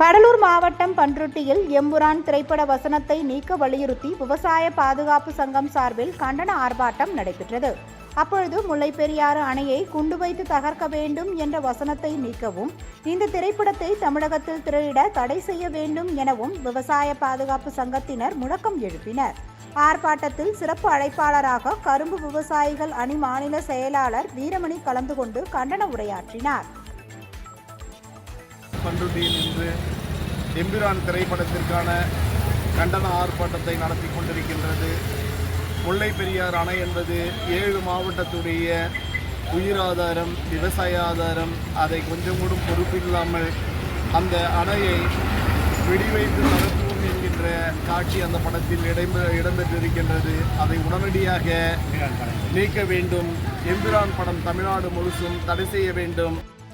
கடலூர் மாவட்டம் பண்ருட்டியில் எம்புரான் திரைப்பட வசனத்தை நீக்க வலியுறுத்தி விவசாய பாதுகாப்பு சங்கம் சார்பில் கண்டன ஆர்ப்பாட்டம் நடைபெற்றது. அப்பொழுது முல்லைப்பெரியாறு அணையை குண்டு வைத்து தகர்க்க வேண்டும் என்ற வசனத்தை நீக்கவும், இந்த திரைப்படத்தை தமிழகத்தில் திரையிட தடை செய்ய வேண்டும் எனவும் விவசாய பாதுகாப்பு சங்கத்தினர் முழக்கம் எழுப்பினர். ஆர்ப்பாட்டத்தில் சிறப்பு அழைப்பாளராக கரும்பு விவசாயிகள் அணி மாநில செயலாளர் வீரமணி கலந்து கொண்டு கண்டன உரையாற்றினார். பண்ருட்டியில் இன்று எம்பிரான் திரைப்படத்திற்கான கண்டன ஆர்ப்பாட்டத்தை நடத்தி கொண்டிருக்கின்றது. முல்லைப்பெரியாறு அணை என்பது 7 மாவட்டத்துடைய உயிராதாரம், விவசாய ஆதாரம். அதை கொஞ்சம் கூட பொறுப்பில்லாமல் அந்த அணையை வெடிவைத்து நடத்துவோம் என்கின்ற காட்சி அந்த படத்தில் இடம்பெற்றிருக்கின்றது. அதை உடனடியாக நீக்க வேண்டும். எம்பிரான் படம் தமிழ்நாடு முழுசும் தடை செய்ய வேண்டும்.